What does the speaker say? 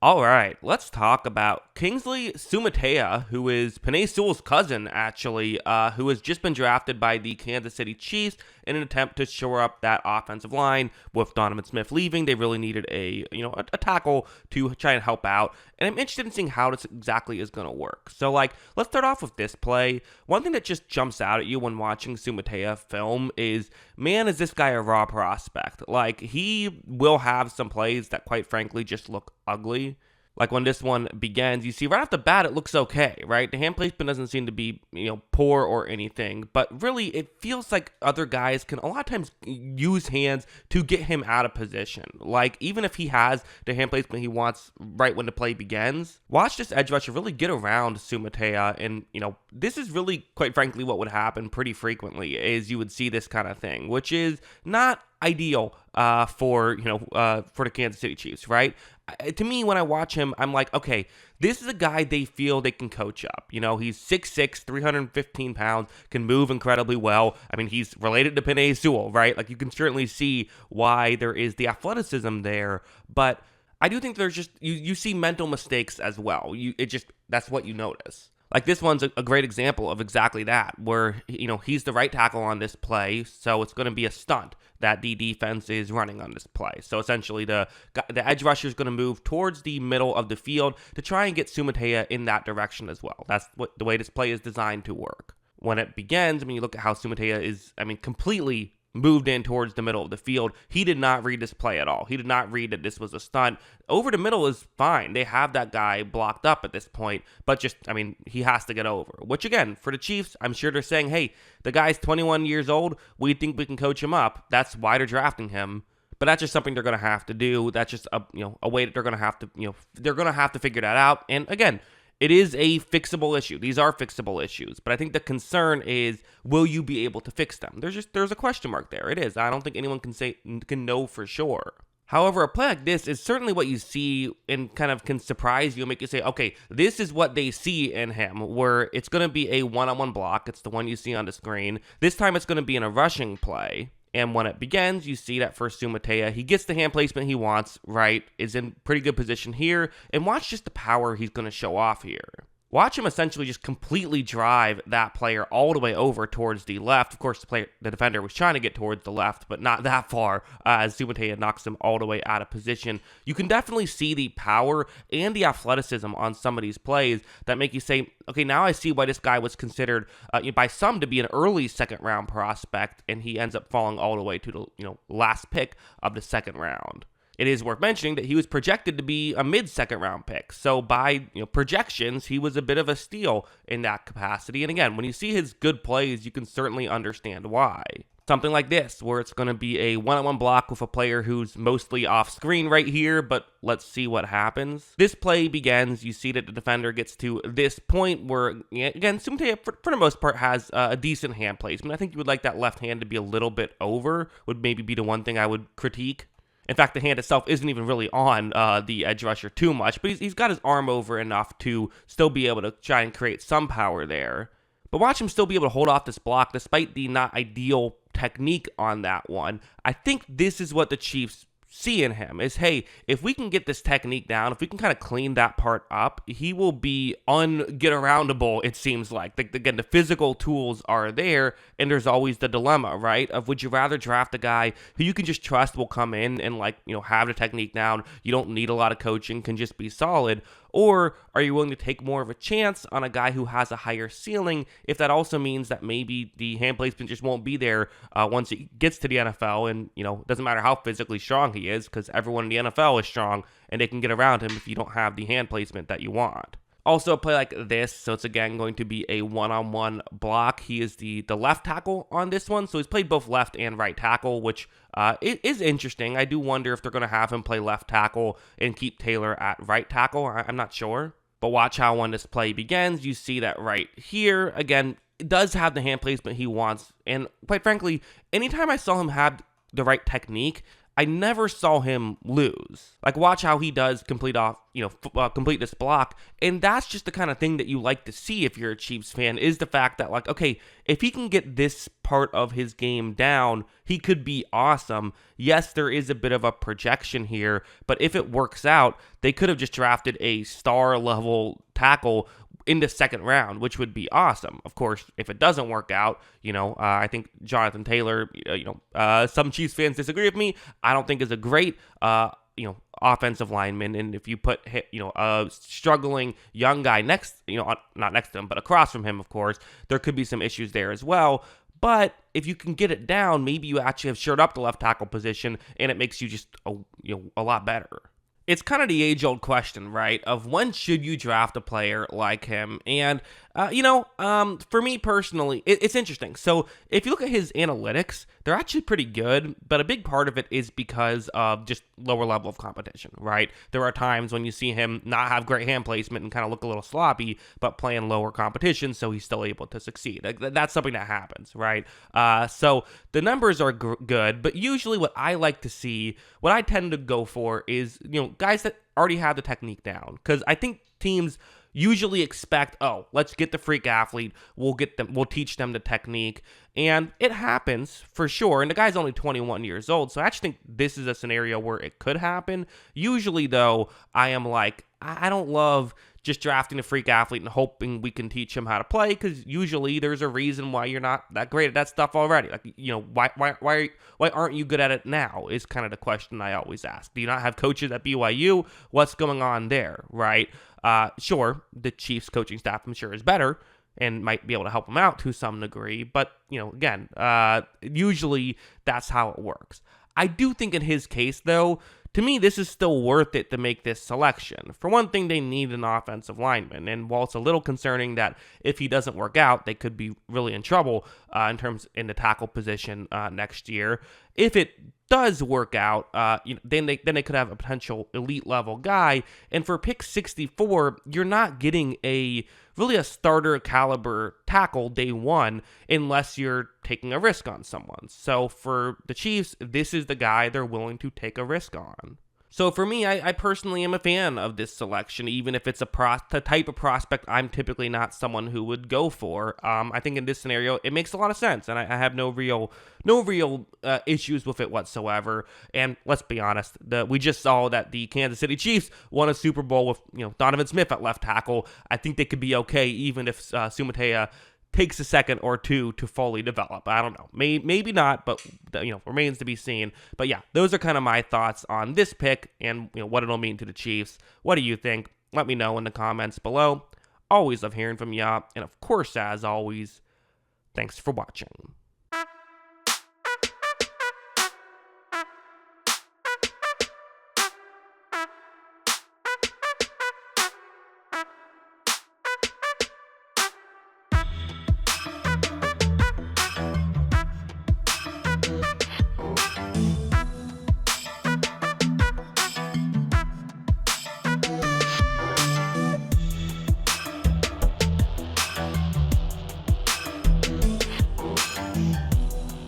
All right, let's talk about Kingsley Suamataia, who is Penei Sewell's cousin, actually, who has just been drafted by the Kansas City Chiefs in an attempt to shore up that offensive line. With Donovan Smith leaving, they really needed a tackle to try and help out. And I'm interested in seeing how this exactly is going to work. So, let's start off with this play. One thing that just jumps out at you when watching Suamataia film is, man, is this guy a raw prospect? He will have some plays that, quite frankly, just look ugly. Like when this one begins, you see right off the bat, it looks okay, right? The hand placement doesn't seem to be, poor or anything, but really it feels like other guys can a lot of times use hands to get him out of position. Like even if he has the hand placement he wants right when the play begins, watch this edge rusher really get around Suamataia, and this is really, quite frankly, what would happen pretty frequently is you would see this kind of thing, which is not ideal for the Kansas City Chiefs, right? To me, when I watch him, I'm like, okay, this is a guy they feel they can coach up. He's 6'6", 315 pounds, can move incredibly well. I mean, he's related to Penei Sewell, right? Like, you can certainly see why there is the athleticism there, but I do think there's just, you see mental mistakes as well. That's what you notice. Like this one's a great example of exactly that, where, he's the right tackle on this play, so it's going to be a stunt that the defense is running on this play. So essentially the edge rusher is going to move towards the middle of the field to try and get Suamataia in that direction as well. That's what the way this play is designed to work. When it begins, you look at how Suamataia is, completely moved in towards the middle of the field. He did not read this play at all. He did not read that this was a stunt. Over the middle is fine. They have that guy blocked up at this point, but he has to get over. Which again, for the Chiefs, I'm sure they're saying, hey, the guy's 21 years old. We think we can coach him up. That's why they're drafting him. But that's just something they're going to have to do. That's just a way that they're going to have to, they're going to have to figure that out. And again, it is a fixable issue. These are fixable issues. But I think the concern is, will you be able to fix them? There's a question mark there. It is. I don't think anyone can know for sure. However, a play like this is certainly what you see and kind of can surprise you and make you say, okay, this is what they see in him, where it's going to be a one-on-one block. It's the one you see on the screen. This time it's going to be in a rushing play. And when it begins, you see that for Suamataia, he gets the hand placement he wants, right, is in pretty good position here, and watch just the power he's going to show off here. Watch him essentially just completely drive that player all the way over towards the left. Of course, the defender was trying to get towards the left, but not that far, as Suamataia knocks him all the way out of position. You can definitely see the power and the athleticism on some of these plays that make you say, okay, now I see why this guy was considered by some to be an early second-round prospect, and he ends up falling all the way to the last pick of the second round. It is worth mentioning that he was projected to be a mid-second round pick. So by projections, he was a bit of a steal in that capacity. And again, when you see his good plays, you can certainly understand why. Something like this, where it's going to be a one-on-one block with a player who's mostly off screen right here, but let's see what happens. This play begins, you see that the defender gets to this point where, again, Suamataia, for the most part, has a decent hand placement. I think you would like that left hand to be a little bit over, would maybe be the one thing I would critique. In fact, the hand itself isn't even really on the edge rusher too much, but he's got his arm over enough to still be able to try and create some power there. But watch him still be able to hold off this block despite the not ideal technique on that one. I think this is what the Chiefs see in him is, hey, if we can get this technique down, if we can kind of clean that part up, he will be unget-aroundable, it seems like. Again, the physical tools are there, and there's always the dilemma, right, of would you rather draft a guy who you can just trust will come in and, have the technique down, you don't need a lot of coaching, can just be solid, or are you willing to take more of a chance on a guy who has a higher ceiling if that also means that maybe the hand placement just won't be there once he gets to the NFL, and, doesn't matter how physically strong he is, because everyone in the NFL is strong, and they can get around him if you don't have the hand placement that you want. Also, a play like this, so it's again going to be a one-on-one block. He is the left tackle on this one, so he's played both left and right tackle, which it is interesting. I do wonder if they're going to have him play left tackle and keep Taylor at right tackle. I'm not sure. But watch how when this play begins, you see that right here, again, it does have the hand placement he wants. And quite frankly, anytime I saw him have the right technique, I never saw him lose. Like, watch how he does complete this block. And that's just the kind of thing that you like to see if you're a Chiefs fan, is the fact that, like, okay, if he can get this part of his game down, he could be awesome. Yes, there is a bit of a projection here, but if it works out, they could have just drafted a star level tackle in the second round, which would be awesome. Of course, if it doesn't work out, I think Jonathan Taylor, some Chiefs fans disagree with me. I don't think is a great, offensive lineman. And if you put, a struggling young guy not next to him, but across from him, of course, there could be some issues there as well. But if you can get it down, maybe you actually have shored up the left tackle position, and it makes you just a lot better. It's kind of the age-old question, right, of when should you draft a player like him? And, for me personally, it's interesting. So if you look at his analytics, they're actually pretty good, but a big part of it is because of just lower level of competition, right? There are times when you see him not have great hand placement and kind of look a little sloppy, but playing lower competition, so he's still able to succeed. That's something that happens, right? So the numbers are good, but usually what I like to see, what I tend to go for is, guys that already have the technique down, because I think teams usually expect, oh, let's get the freak athlete, we'll teach them the technique, and it happens for sure. And the guy's only 21 years old, so I actually think this is a scenario where it could happen. Usually, though, I am like, I don't love just drafting a freak athlete and hoping we can teach him how to play, because usually there's a reason why you're not that great at that stuff already. Like, why aren't you good at it now is kind of the question I always ask. Do you not have coaches at BYU? What's going on there, right? Sure, the Chiefs coaching staff, I'm sure, is better and might be able to help him out to some degree, but, again, usually that's how it works. I do think in his case, though, to me, this is still worth it to make this selection. For one thing, they need an offensive lineman, and while it's a little concerning that if he doesn't work out, they could be really in trouble in the tackle position next year. If it does work out, then they could have a potential elite level guy. And for pick 64, you're not getting a starter caliber tackle day one unless you're taking a risk on someone. So for the Chiefs, this is the guy they're willing to take a risk on. So for me, I personally am a fan of this selection, even if it's the type of prospect I'm typically not someone who would go for. I think in this scenario, it makes a lot of sense, and I have no real issues with it whatsoever. And let's be honest, we just saw that the Kansas City Chiefs won a Super Bowl with Donovan Smith at left tackle. I think they could be okay even if Suamataia takes a second or two to fully develop. I don't know. Maybe not, but remains to be seen. But yeah, those are kind of my thoughts on this pick and what it'll mean to the Chiefs. What do you think? Let me know in the comments below. Always love hearing from ya. And of course, as always, thanks for watching.